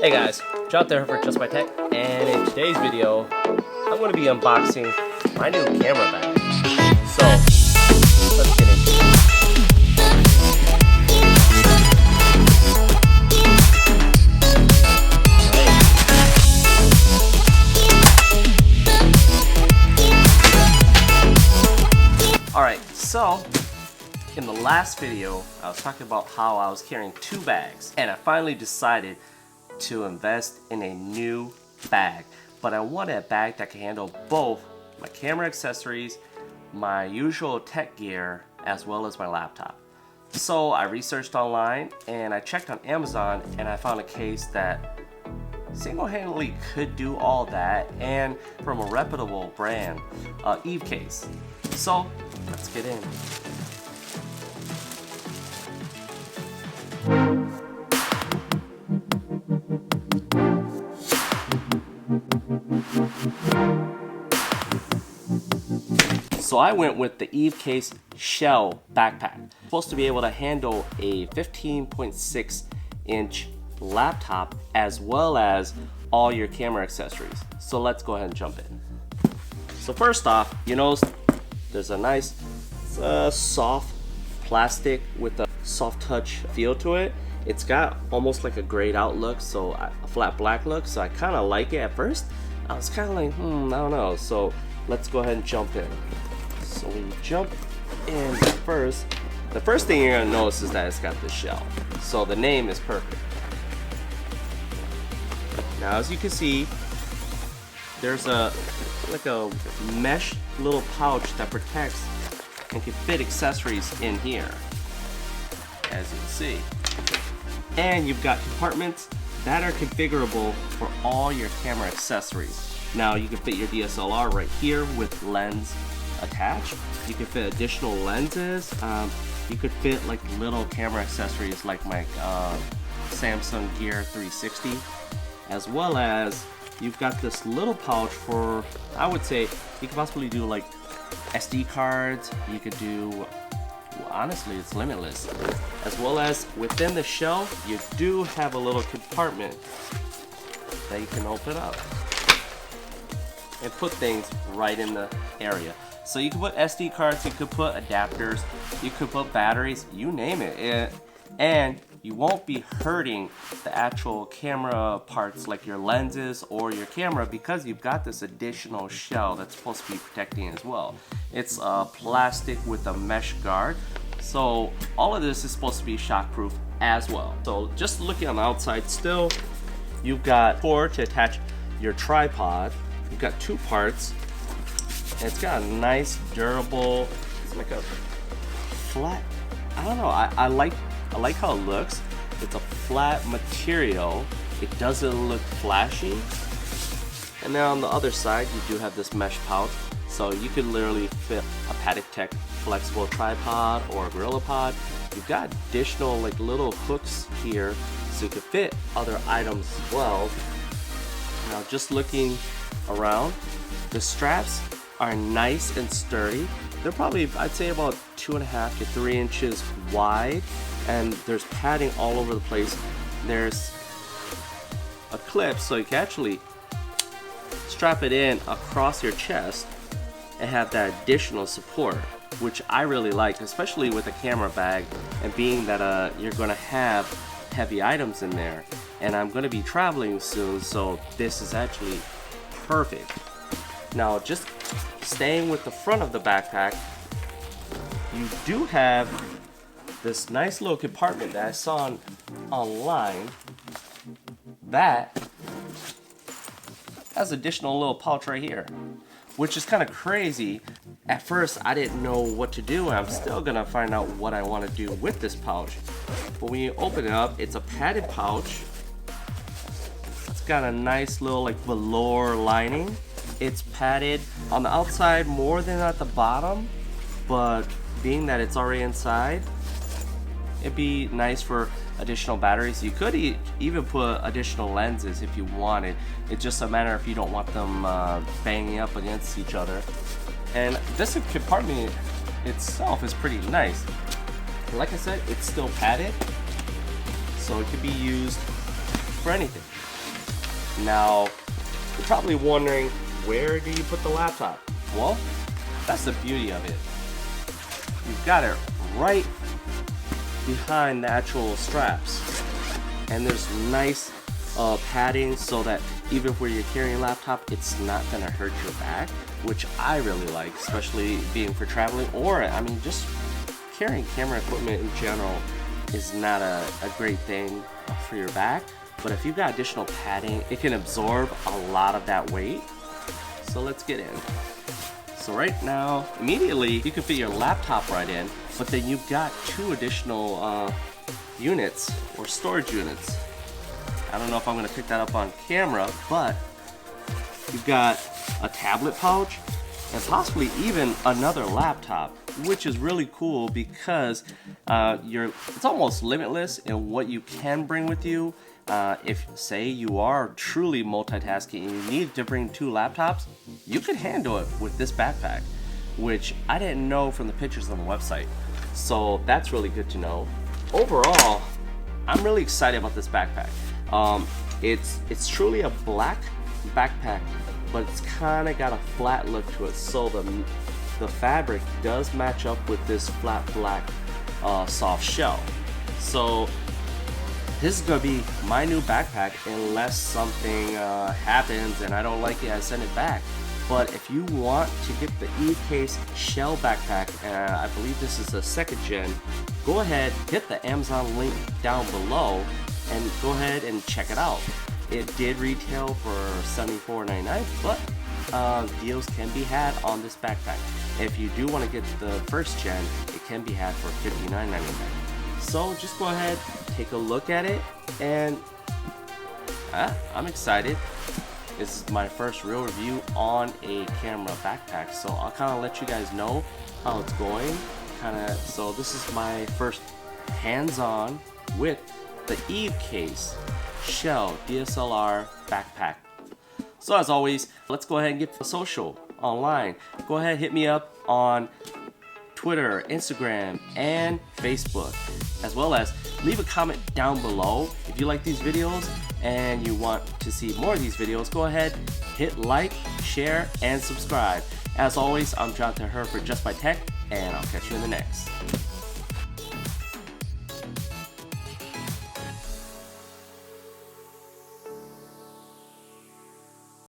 Hey guys, John there for Just My Tech, and in today's video, I'm going to be unboxing my new camera bag. So, let's get into it. Alright, so in the last video, I was talking about how I was carrying two bags, and I finally decided to invest in a new bag. But I wanted a bag that can handle both my camera accessories, my usual tech gear, as well as my laptop. So I researched online and I checked on Amazon, and I found a case that single-handedly could do all that, and from a reputable brand, Evecase. So let's get in. So I went with the Evecase Shell backpack. It's supposed to be able to handle a 15.6-inch laptop as well as all your camera accessories. So let's go ahead and jump in. So first off, you notice there's a nice soft plastic with a soft touch feel to it. It's got almost like a grayed out look, so a flat black look, so I kind of like it. At first I was kind of like, I don't know. So let's go ahead and jump in. So when you jump in the first thing you're gonna notice is that it's got the shell. So the name is perfect. Now as you can see, there's like a mesh little pouch that protects and can fit accessories in here, as you can see. And you've got compartments that are configurable for all your camera accessories. Now you can fit your DSLR right here with lens attached. You can fit additional lenses. You could fit like little camera accessories like my Samsung Gear 360, as well as you've got this little pouch for, I would say, you could possibly do like SD cards. You could do, well, honestly, it's limitless. As well as within the shell, you do have a little compartment that you can open up and put things right in the area. So you can put SD cards, you could put adapters, you could put batteries, you name it. And you won't be hurting the actual camera parts like your lenses or your camera, because you've got this additional shell that's supposed to be protecting as well. It's plastic with a mesh guard. So all of this is supposed to be shockproof as well. So just looking on the outside still, you've got four to attach your tripod. You've got two parts. And it's got a nice durable, it's like a flat, I don't know, I like how it looks. It's a flat material. It doesn't look flashy. And then on the other side, you do have this mesh pouch. So you could literally fit a Paddock Tech flexible tripod or a Gorilla Pod. You've got additional like little hooks here, so you could fit other items as well. Now just looking around, the straps are nice and sturdy. They're probably, I'd say, about 2.5 to 3 inches wide, and there's padding all over the place. There's a clip, so you can actually strap it in across your chest and have that additional support, which I really like, especially with a camera bag, and being that you're gonna have heavy items in there, and I'm gonna be traveling soon, so this is actually perfect. Now just staying with the front of the backpack, you do have this nice little compartment that I saw online that has additional little pouch right here, which is kind of crazy. At first I didn't know what to do, and I'm still gonna find out what I want to do with this pouch. But when you open it up, it's a padded pouch. It's got a nice little like velour lining. It's padded on the outside more than at the bottom, but being that it's already inside, it'd be nice for additional batteries. You could even put additional lenses if you wanted. It's just a matter if you don't want them banging up against each other. And this compartment itself is pretty nice. Like I said, it's still padded, so it could be used for anything. Now, you're probably wondering, where do you put the laptop? Well, that's the beauty of it. You've got it right behind the actual straps, and there's nice padding so that even where you're carrying a laptop, it's not gonna hurt your back, which I really like, especially being for traveling, or I mean just carrying camera equipment in general is not a great thing for your back. But if you've got additional padding, it can absorb a lot of that weight. So let's get in. So right now, immediately you can fit your laptop right in, but then you've got two additional units or storage units. I don't know if I'm gonna pick that up on camera, but you've got a tablet pouch and possibly even another laptop, which is really cool because it's almost limitless in what you can bring with you. If say you are truly multitasking and you need to bring two laptops, you can handle it with this backpack, which I didn't know from the pictures on the website. So that's really good to know. Overall, I'm really excited about this backpack. It's truly a black backpack, but it's kind of got a flat look to it, so the fabric does match up with this flat black soft shell. So this is gonna be my new backpack unless something happens and I don't like it, I send it back. But if you want to get the Evecase shell backpack, I believe this is the 2nd gen, go ahead, hit the Amazon link down below and go ahead and check it out. It did retail for $74.99, but deals can be had on this backpack. If you do want to get the 1st gen, it can be had for $59.99. So just go ahead, take a look at it, and I'm excited. This is my first real review on a camera backpack, so I'll kind of let you guys know how it's going. So this is my first hands-on with the Evecase Shell DSLR backpack. So as always, let's go ahead and get social online. Go ahead, hit me up on Twitter, Instagram, and Facebook, as well as leave a comment down below. If you like these videos and you want to see more of these videos, go ahead, hit like, share, and subscribe. As always, I'm Jonathan Her for Just by Tech, and I'll catch you in the next.